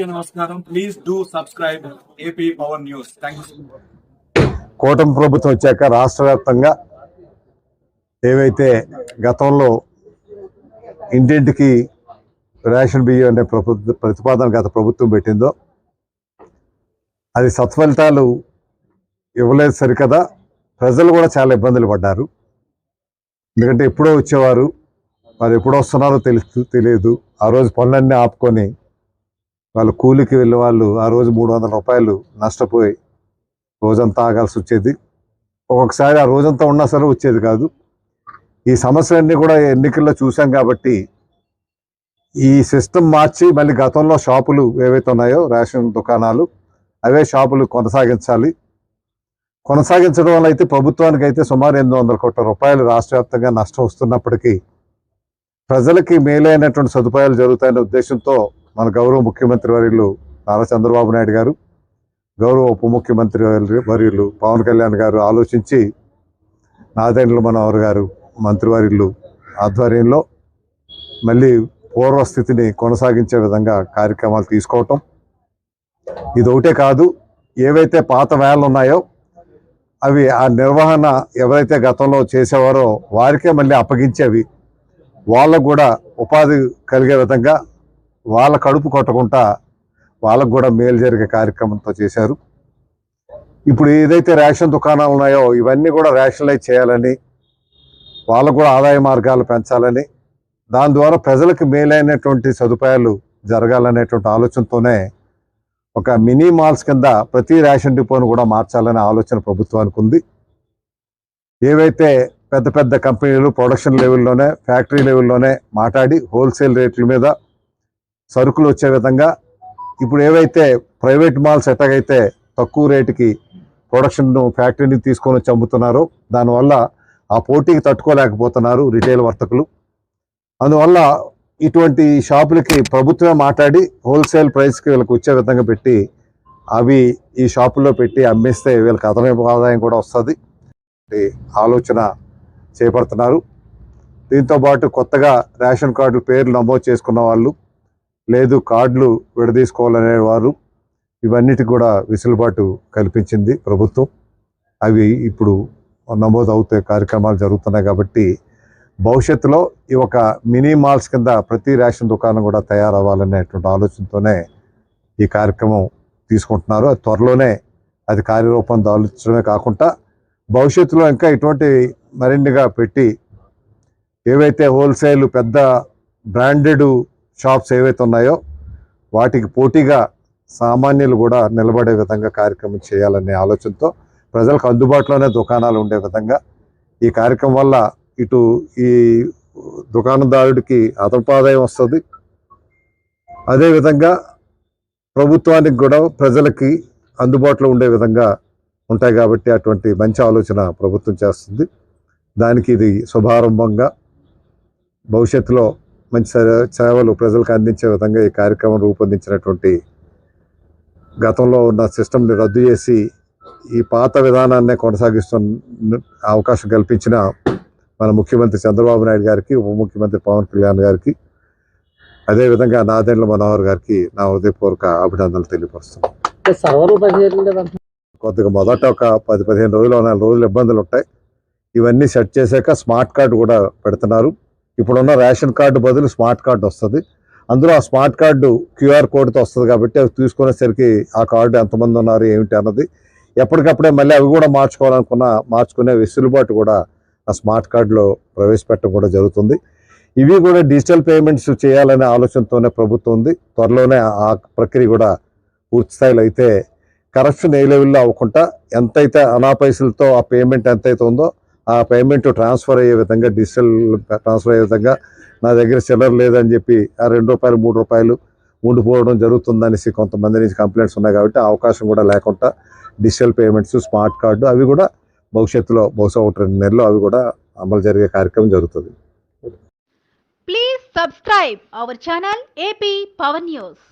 నమస్కారం. Please do subscribe AP power news. Thank you. కూటమి ప్రభుత్వం వచ్చాక రాష్ట్ర వ్యాప్తంగా ఏవైతే గతంలో ఇంటింటికి రేషన్ బియ్యం అనే ప్రతిపాదన గత ప్రభుత్వం పెట్టిందో అది సత్ఫలితాలు ఇవ్వలేదు సరికదా, ప్రజలు కూడా చాలా ఇబ్బందులు పడ్డారు. ఎందుకంటే ఎప్పుడో వచ్చేవారు, వాళ్ళు ఎప్పుడో వస్తున్నారో తెలియదు. ఆ రోజు పనులన్నీ ఆపుకొని వాళ్ళు కూలికి వెళ్ళే వాళ్ళు ఆ రోజు 300 రూపాయలు నష్టపోయి రోజంతా ఆగాల్సి వచ్చేది. ఒక్కొక్కసారి ఆ రోజంతా ఉన్నా సరే వచ్చేది కాదు. ఈ సమస్యలన్నీ కూడా ఎన్నికల్లో చూసాం కాబట్టి ఈ సిస్టమ్ మార్చి మళ్ళీ గతంలో షాపులు ఏవైతే ఉన్నాయో రేషన్ దుకాణాలు అవే షాపులు కొనసాగించడం వల్ల అయితే ప్రభుత్వానికి అయితే సుమారు 800 కోట్ల రూపాయలు రాష్ట్ర వ్యాప్తంగా నష్టం వస్తున్నప్పటికీ ప్రజలకి మేలైనటువంటి సదుపాయాలు జరుగుతాయనే ఉద్దేశంతో మన గౌరవ ముఖ్యమంత్రి వర్యులు నారా చంద్రబాబు నాయుడు గారు, గౌరవ ఉప ముఖ్యమంత్రి వర్యులు పవన్ కళ్యాణ్ గారు ఆలోచించి నాదెండ్ల మనోహర్ గారు మంత్రివర్యులు ఆధ్వర్యంలో మళ్ళీ పూర్వస్థితిని కొనసాగించే విధంగా కార్యక్రమాలు తీసుకోవటం. ఇది ఒకటే కాదు, ఏవైతే పాత వ్యాన్లు ఉన్నాయో అవి ఆ నిర్వహణ ఎవరైతే గతంలో చేసేవారో వారికే మళ్ళీ అప్పగించేవి, వాళ్ళకు కూడా ఉపాధి కలిగే విధంగా వాళ్ళ కడుపు కొట్టకుండా వాళ్ళకు కూడా మేలు జరిగే కార్యక్రమంతో చేశారు. ఇప్పుడు ఏదైతే రేషన్ దుకాణాలు ఉన్నాయో ఇవన్నీ కూడా రేషనలైజ్ చేయాలని, వాళ్ళకు కూడా ఆదాయ మార్గాలు పెంచాలని, దాని ద్వారా ప్రజలకు మేలైనటువంటి సదుపాయాలు జరగాలనేటువంటి ఆలోచనతోనే ఒక మినీ మాల్స్ కింద ప్రతి రేషన్ డిపోను కూడా మార్చాలనే ఆలోచన ప్రభుత్వానికి ఉంది. ఏవైతే పెద్ద పెద్ద కంపెనీలు ప్రొడక్షన్ లెవెల్లోనే ఫ్యాక్టరీ లెవెల్లోనే మాట్లాడి హోల్సేల్ రేట్ల మీద సరుకులు వచ్చే విధంగా, ఇప్పుడు ఏవైతే ప్రైవేట్ మాల్స్ ఎట్టగైతే తక్కువ రేటుకి ప్రొడక్షన్ ఫ్యాక్టరీని తీసుకొని వచ్చి అమ్ముతున్నారో దానివల్ల ఆ పోటీకి తట్టుకోలేకపోతున్నారు రిటైల్ వర్తకులు. అందువల్ల ఇటువంటి షాపులకి ప్రభుత్వమే మాట్లాడి హోల్సేల్ ప్రైస్కి వీళ్ళకి వచ్చే విధంగా పెట్టి అవి ఈ షాపుల్లో పెట్టి అమ్మేస్తే వీళ్ళకి అదనపు ఆదాయం కూడా వస్తుంది ఆలోచన చేపడుతున్నారు. దీంతోపాటు కొత్తగా రేషన్ కార్డు పేర్లు నమోదు చేసుకున్న వాళ్ళు, లేదు కార్డులు విడదీసుకోవాలనే వారు, ఇవన్నిటికి కూడా వెసులుబాటు కల్పించింది ప్రభుత్వం. అవి ఇప్పుడు నమోదు అవుతాయి, కార్యక్రమాలు జరుగుతున్నాయి. కాబట్టి భవిష్యత్తులో ఈ ఒక మినీ మాల్స్ కింద ప్రతి రేషన్ దుకాణం కూడా తయారవ్వాలనేటువంటి ఆలోచనతోనే ఈ కార్యక్రమం తీసుకుంటున్నారు. అది త్వరలోనే అది కార్యరూపం దాల్చడమే కాకుండా భవిష్యత్తులో ఇంకా ఇటువంటి మరిన్నిగా పెట్టి ఏవైతే హోల్సేల్ పెద్ద బ్రాండెడ్ షాప్స్ ఏవైతే ఉన్నాయో వాటికి పోటీగా సామాన్యులు కూడా నిలబడే విధంగా కార్యక్రమం చేయాలనే ఆలోచనతో ప్రజలకు అందుబాటులోనే దుకాణాలు ఉండే విధంగా ఈ కార్యక్రమం వల్ల ఇటు ఈ దుకాణదారుడికి అదనపు ఆదాయం వస్తుంది, అదేవిధంగా ప్రభుత్వానికి కూడా ప్రజలకి అందుబాటులో ఉండే విధంగా ఉంటాయి. కాబట్టి అటువంటి మంచి ఆలోచన ప్రభుత్వం చేస్తుంది. దానికి ఇది శుభారంభంగా భవిష్యత్తులో మంచి సేవలు ప్రజలకు అందించే విధంగా ఈ కార్యక్రమం రూపొందించినటువంటి, గతంలో ఉన్న సిస్టమ్ని రద్దు చేసి ఈ పాత విధానాన్నే కొనసాగిస్తున్న అవకాశం కల్పించిన మన ముఖ్యమంత్రి చంద్రబాబు నాయుడు గారికి, ఉప ముఖ్యమంత్రి పవన్ కళ్యాణ్ గారికి, అదేవిధంగా నాదెండ్ల మనోహర్ గారికి నా హృదయపూర్వక అభినందనలు తెలియపరుస్తున్నాను. కొద్దిగా మొదట ఒక 10-15 రోజులు 4 రోజులు ఇబ్బందులు ఉంటాయి. ఇవన్నీ సెట్ చేశాక స్మార్ట్ కార్డు కూడా పెడుతున్నారు. ఇప్పుడున్న రేషన్ కార్డు బదులు స్మార్ట్ కార్డు వస్తుంది. అందులో ఆ స్మార్ట్ కార్డు QR కోడ్తో వస్తుంది. కాబట్టి అవి తీసుకునేసరికి ఆ కార్డు ఎంతమంది ఉన్నారు ఏమిటి అన్నది ఎప్పటికప్పుడే మళ్ళీ అవి కూడా మార్చుకునే వెసులుబాటు కూడా ఆ స్మార్ట్ కార్డులో ప్రవేశపెట్టడం కూడా జరుగుతుంది. ఇవి కూడా డిజిటల్ పేమెంట్స్ చేయాలనే ఆలోచనతోనే ప్రభుత్వం ఉంది. త్వరలోనే ఆ ప్రక్రియ కూడా పూర్తి స్థాయిలో అయితే కరప్షన్ ఏ లెవెల్లో అవ్వకుండా ఎంతైతే పైసలతో ఆ పేమెంట్ ఎంతైతే ఉందో ఆ పేమెంట్ ట్రాన్స్ఫర్ అయ్యే విధంగా, డిజిటల్ ట్రాన్స్ఫర్ అయ్యే విధంగా, నా దగ్గర చిల్లర లేదని చెప్పి ఆ ₹2 ₹3 ఉండిపోవడం జరుగుతుందనేసి కొంతమంది నుంచి కంప్లైంట్స్ ఉన్నాయి. కాబట్టి ఆ అవకాశం కూడా లేకుండా డిజిటల్ పేమెంట్స్, స్మార్ట్ కార్డు అవి కూడా భవిష్యత్తులో బహుశా 1-2 నెలల్లో అవి కూడా అమలు జరిగే కార్యక్రమం జరుగుతుంది. Please subscribe our channel AP power news.